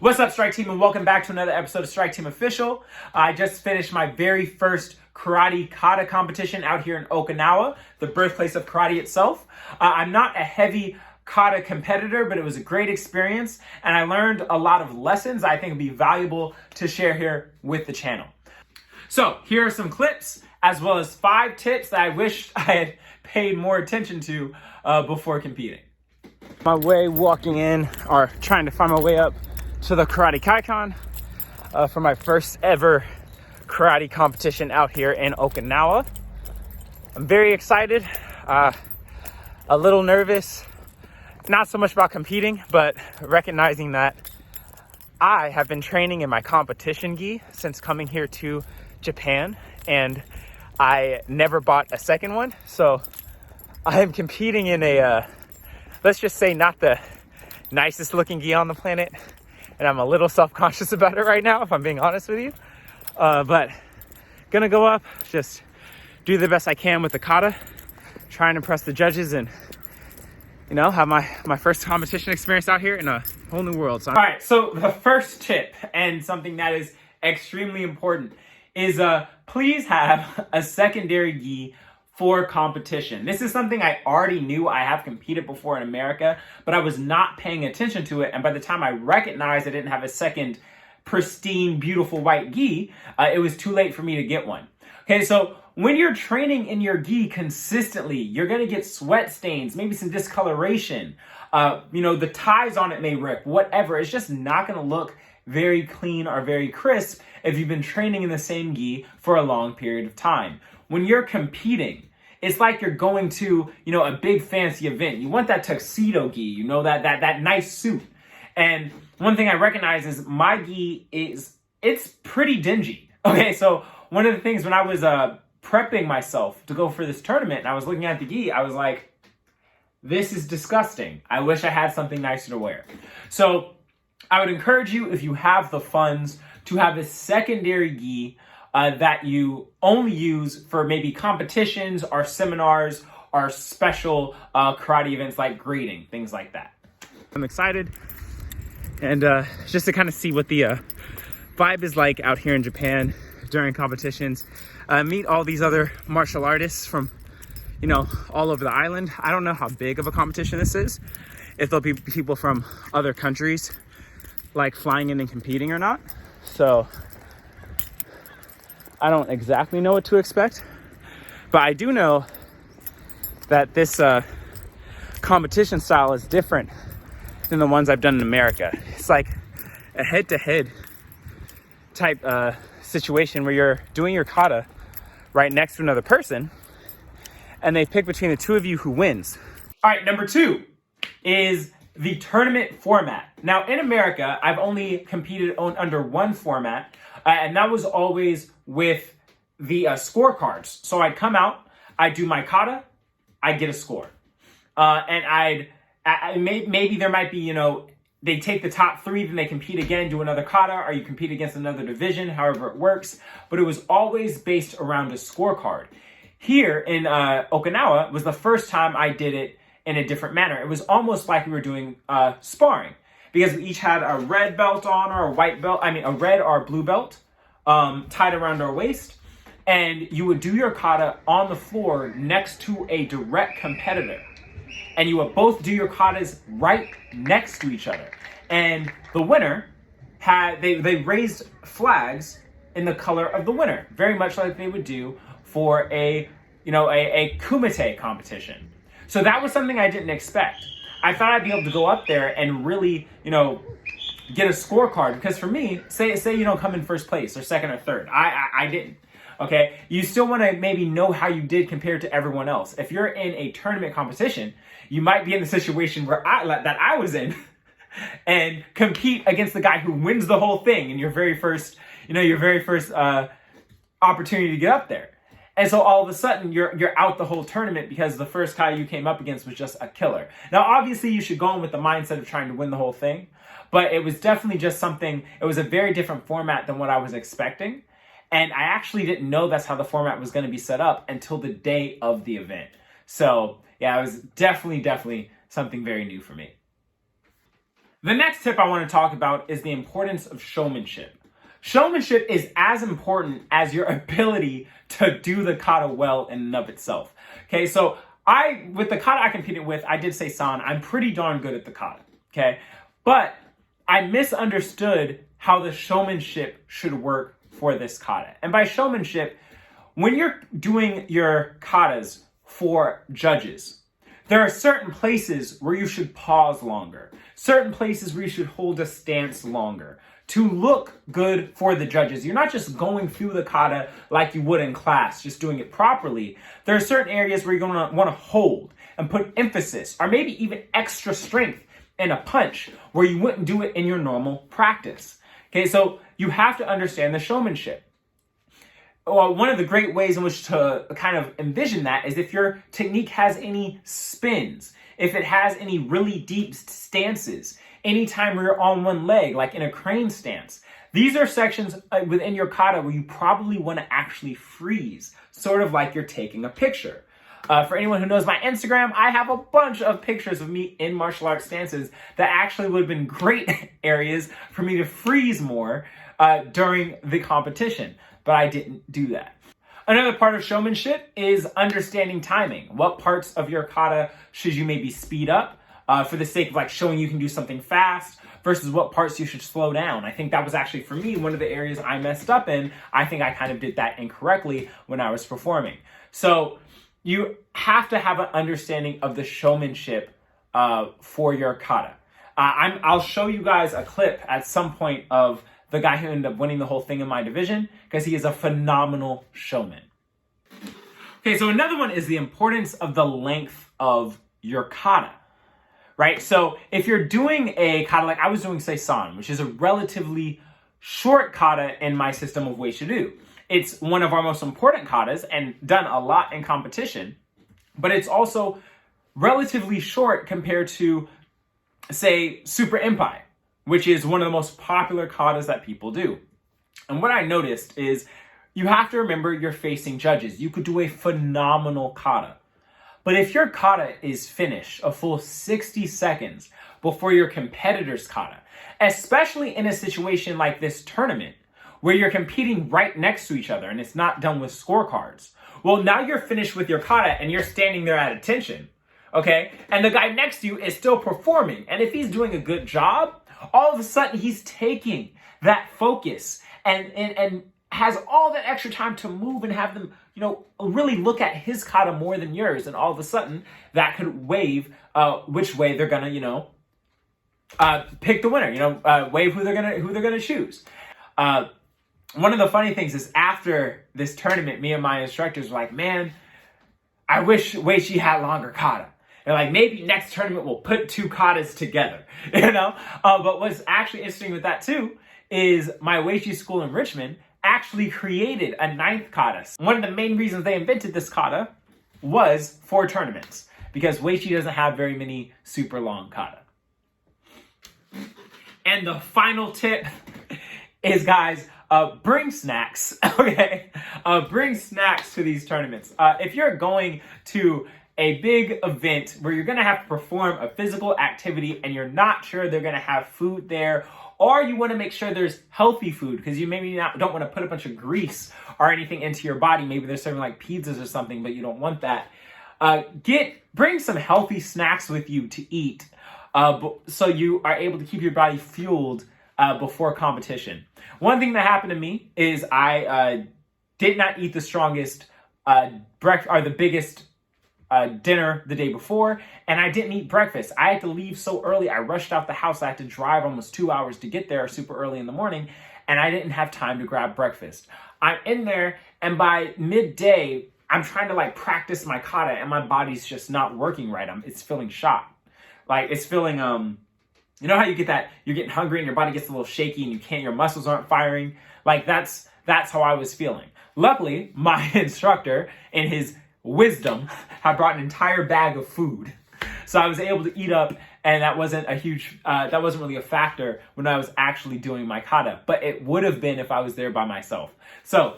What's up, Strike Team, and welcome back to another episode of Strike Team Official. I just finished my very first karate kata competition out here in Okinawa, the birthplace of karate itself. I'm not a heavy kata competitor, but it was a great experience, and I learned a lot of lessons I think would be valuable to share here with the channel. So here are some clips, as well as 5 tips that I wish I had paid more attention to before competing. My way walking in, or trying to find my way up to the Karate Kaikon for my first ever karate competition out here in Okinawa. I'm very excited, a little nervous, not so much about competing, but recognizing that I have been training in my competition gi since coming here to Japan, and I never bought a second one. So I am competing in a, let's just say, not the nicest looking gi on the planet. And I'm a little self-conscious about it right now, if I'm being honest with you. But gonna go up, just do the best I can with the kata, try and impress the judges, and have my first competition experience out here in a whole new world. So, all right, so the first tip, and something that is extremely important, is please have a secondary gi for competition. This is something I already knew. I have competed before in America, but I was not paying attention to it. And by the time I recognized I didn't have a second pristine, beautiful white gi, it was too late for me to get one. Okay, so when you're training in your gi consistently, you're gonna get sweat stains, maybe some discoloration. The ties on it may rip, whatever. It's just not gonna look very clean or very crisp if you've been training in the same gi for a long period of time. When you're competing, it's like you're going to, a big fancy event. You want that tuxedo gi, that nice suit. And one thing I recognize is my gi it's pretty dingy. Okay, so one of the things when I was prepping myself to go for this tournament and I was looking at the gi, I was like, this is disgusting. I wish I had something nicer to wear. So I would encourage you, if you have the funds, to have a secondary gi that you only use for maybe competitions or seminars or special karate events like grading, things like that. I'm excited, and just to kind of see what the vibe is like out here in Japan during competitions. Meet all these other martial artists from, all over the island. I don't know how big of a competition this is, if there'll be people from other countries like flying in and competing or not. So I don't exactly know what to expect, but I do know that this competition style is different than the ones I've done in America. It's like a head-to-head type situation where you're doing your kata right next to another person, and they pick between the two of you who wins. All right, number 2 is the tournament format. Now, in America, I've only competed under one format, and that was always with the scorecards. So I'd come out, I'd do my kata, I'd get a score. And maybe there might be, they take the top 3, then they compete again, do another kata, or you compete against another division, however it works. But it was always based around a scorecard. Here in Okinawa was the first time I did it in a different manner. It was almost like we were doing sparring, because we each had a red belt on, or a white belt, a red or a blue belt tied around our waist, and you would do your kata on the floor next to a direct competitor, and you would both do your katas right next to each other. And the winner they raised flags in the color of the winner, very much like they would do for a kumite competition. So that was something I didn't expect. I thought I'd be able to go up there and really, get a scorecard, because for me, say you don't come in first place or second or third. I didn't. Okay, you still want to maybe know how you did compared to everyone else. If you're in a tournament competition, you might be in the situation where I was in, and compete against the guy who wins the whole thing in your very first opportunity to get up there. And so all of a sudden, you're out the whole tournament because the first guy you came up against was just a killer. Now, obviously, you should go in with the mindset of trying to win the whole thing, but it was definitely just something, it was a very different format than what I was expecting. And I actually didn't know that's how the format was going to be set up until the day of the event. So, yeah, it was definitely something very new for me. The next tip I want to talk about is the importance of showmanship. Showmanship is as important as your ability to do the kata well in and of itself. Okay, so with the kata I competed with, I did say san, I'm pretty darn good at the kata. Okay, but I misunderstood how the showmanship should work for this kata. And by showmanship, when you're doing your katas for judges, there are certain places where you should pause longer, certain places where you should hold a stance longer to look good for the judges. You're not just going through the kata like you would in class, just doing it properly. There are certain areas where you're going to want to hold and put emphasis, or maybe even extra strength in a punch where you wouldn't do it in your normal practice. Okay, so you have to understand the showmanship. Well, one of the great ways in which to kind of envision that is if your technique has any spins, if it has any really deep stances, anytime where you're on one leg, like in a crane stance. These are sections within your kata where you probably want to actually freeze, sort of like you're taking a picture. For anyone who knows my Instagram, I have a bunch of pictures of me in martial arts stances that actually would have been great areas for me to freeze more during the competition, but I didn't do that. Another part of showmanship is understanding timing. What parts of your kata should you maybe speed up for the sake of like showing you can do something fast versus what parts you should slow down. I think that was actually for me one of the areas I messed up in. I think I kind of did that incorrectly when I was performing. So you have to have an understanding of the showmanship for your kata. I'll show you guys a clip at some point of the guy who ended up winning the whole thing in my division, because he is a phenomenal showman. Okay, so another one is the importance of the length of your kata, right? So if you're doing a kata, like I was doing Seisan, which is a relatively short kata in my system of Wei Shidu. It's one of our most important katas and done a lot in competition, but it's also relatively short compared to, say, Super Impai, which is one of the most popular katas that people do. And what I noticed is you have to remember you're facing judges. You could do a phenomenal kata. But if your kata is finished a full 60 seconds before your competitor's kata, especially in a situation like this tournament, where you're competing right next to each other and it's not done with scorecards, well, now you're finished with your kata and you're standing there at attention, okay? And the guy next to you is still performing. And if he's doing a good job, all of a sudden he's taking that focus and has all that extra time to move and have them, really look at his kata more than yours. And all of a sudden that could wave which way they're gonna, pick the winner, wave who they're gonna choose. One of the funny things is after this tournament, me and my instructors were like, man, I wish Weishi had longer kata. And like, maybe next tournament we'll put two katas together, But what's actually interesting with that too is my Weishi school in Richmond actually created a 9th kata. One of the main reasons they invented this kata was for tournaments, because Weishi doesn't have very many super long kata. And the final tip is, guys, bring snacks, okay? Bring snacks to these tournaments. If you're going to a big event where you're gonna have to perform a physical activity and you're not sure they're gonna have food there, or you wanna make sure there's healthy food because you maybe don't wanna put a bunch of grease or anything into your body. Maybe they're serving like pizzas or something, but you don't want that. Bring some healthy snacks with you to eat so you are able to keep your body fueled before competition. One thing that happened to me is I did not eat the strongest the biggest dinner the day before, and I didn't eat breakfast. I had to leave so early. I rushed out the house. I had to drive almost 2 hours to get there super early in the morning, and I didn't have time to grab breakfast. I'm in there, and by midday, I'm trying to practice my kata, and my body's just not working right. It's feeling shot. It's feeling, you know how you get that, you're getting hungry and your body gets a little shaky and your muscles aren't firing? That's how I was feeling. Luckily, my instructor, in his wisdom, had brought an entire bag of food. So I was able to eat up, and that wasn't really a factor when I was actually doing my kata, but it would have been if I was there by myself. So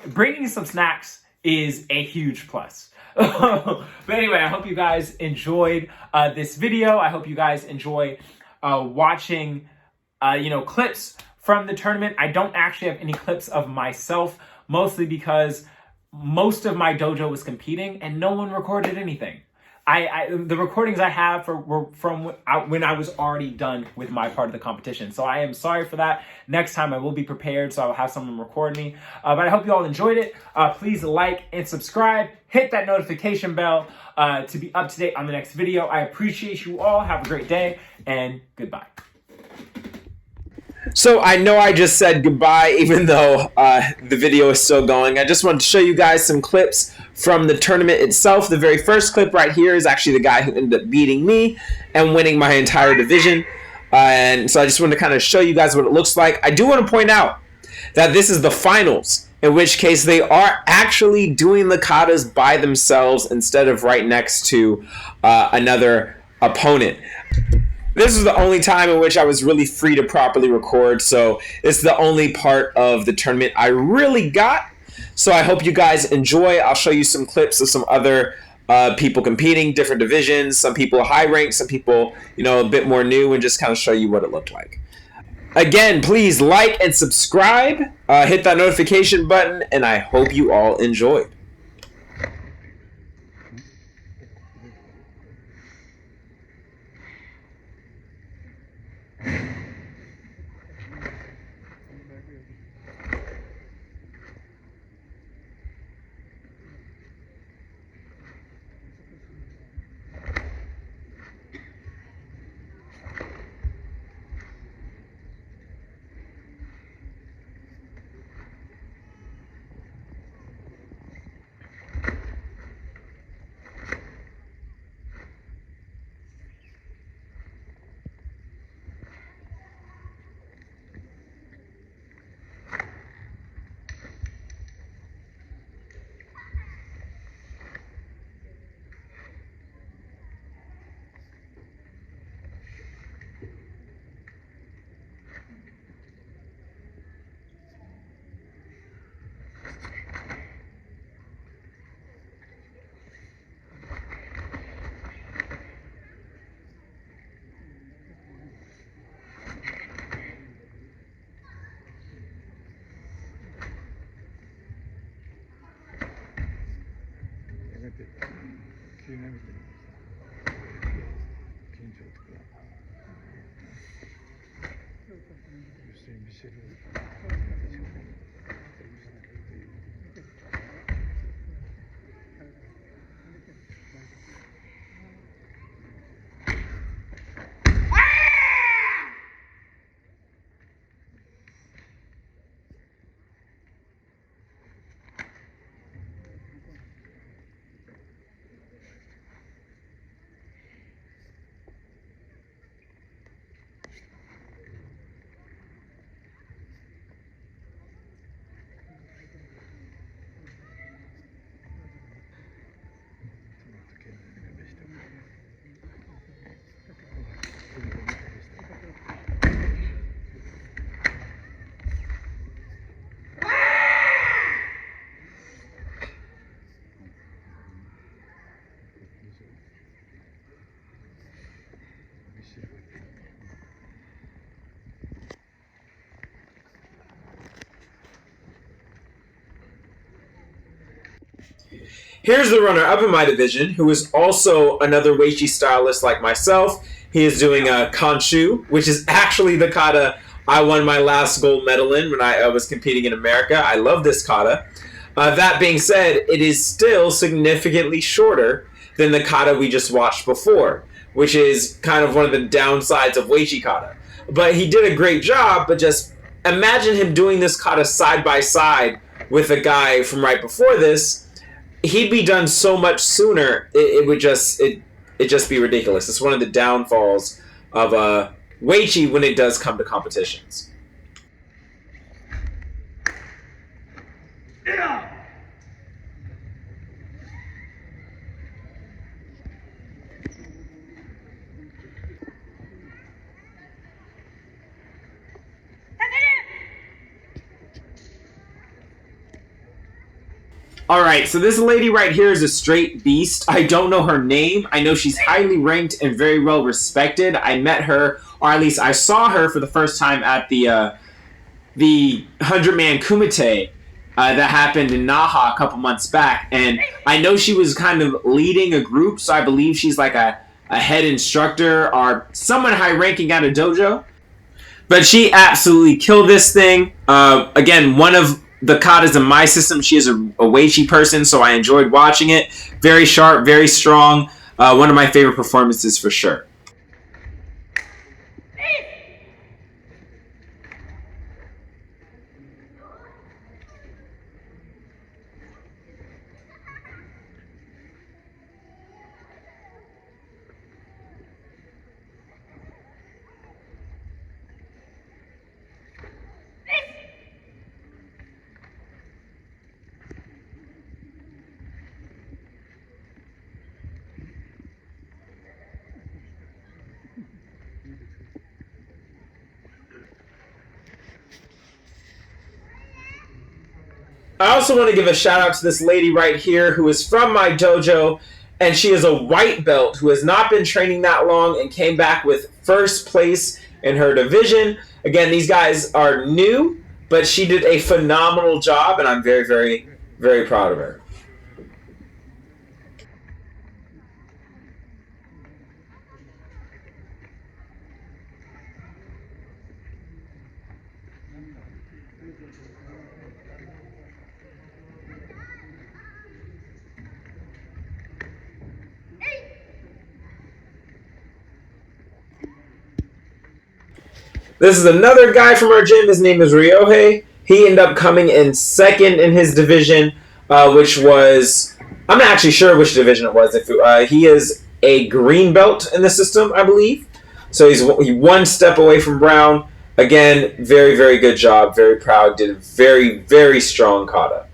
bringing some snacks is a huge plus. But anyway, I hope you guys enjoyed this video. I hope you guys enjoy watching clips from the tournament. I don't actually have any clips of myself, mostly because most of my dojo was competing and no one recorded anything. The recordings I have were from when I was already done with my part of the competition. So I am sorry for that. Next time I will be prepared, so I will have someone record me. But I hope you all enjoyed it. Please like and subscribe. Hit that notification bell to be up to date on the next video. I appreciate you all. Have a great day, and goodbye. So I know I just said goodbye, even though the video is still going. I just wanted to show you guys some clips from the tournament itself. The very first clip right here is actually the guy who ended up beating me and winning my entire division. And so I just wanted to kind of show you guys what it looks like. I do want to point out that this is the finals, in which case they are actually doing the katas by themselves instead of right next to another opponent. This is the only time in which I was really free to properly record, so it's the only part of the tournament I really got. So I hope you guys enjoy. I'll show you some clips of some other people competing, different divisions, some people high ranked, some people, a bit more new, and just kind of show you what it looked like. Again, please like and subscribe, hit that notification button, and I hope you all enjoyed. Here's the runner-up in my division, who is also another Weichi stylist like myself. He is doing a Kanshu, which is actually the kata I won my last gold medal in when I was competing in America. I love this kata. That being said, it is still significantly shorter than the kata we just watched before, which is kind of one of the downsides of Weichi kata. But he did a great job, but just imagine him doing this kata side by side with a guy from right before this. He'd be done so much sooner. It would just be ridiculous. It's one of the downfalls of Weichi when it does come to competitions. All right, so this lady right here is a straight beast. I don't know her name. I know she's highly ranked and very well respected. I met her, or at least I saw her for the first time at the 100-man kumite that happened in Naha a couple months back, and I know she was kind of leading a group, so I believe she's like a head instructor or someone high-ranking at a dojo. But she absolutely killed this thing. Again, one of the katas in my system, she is a Weichi person, so I enjoyed watching it. Very sharp, very strong. One of my favorite performances for sure. I also want to give a shout out to this lady right here who is from my dojo, and she is a white belt who has not been training that long and came back with first place in her division. Again, these guys are new, but she did a phenomenal job, and I'm very, very, very proud of her. This is another guy from our gym. His name is Ryohei. He ended up coming in second in his division, which was, I'm not actually sure which division it was. If he is a green belt in the system, I believe. So he's one step away from brown. Again, very, very good job. Very proud. Did a very, very strong kata.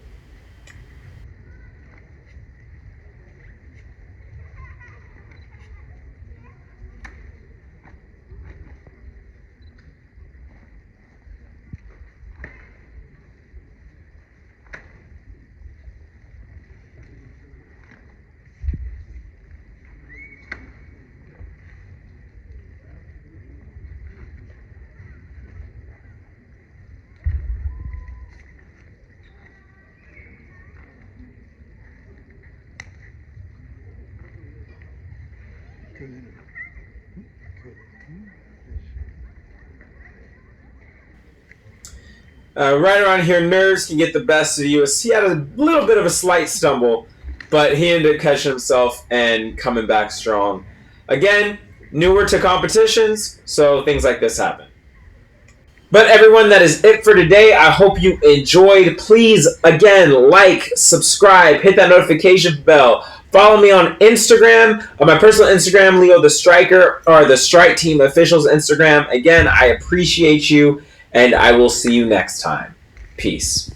Right around here, nerves can get the best of you. He had a little bit of a slight stumble, but he ended up catching himself and coming back strong. Again, newer to competitions, so things like this happen. But everyone, that is it for today. I hope you enjoyed. Please, again, like, subscribe, hit that notification bell. Follow me on Instagram, on my personal Instagram, Leo the Striker, or the Strike Team Officials Instagram. Again, I appreciate you, and I will see you next time. Peace.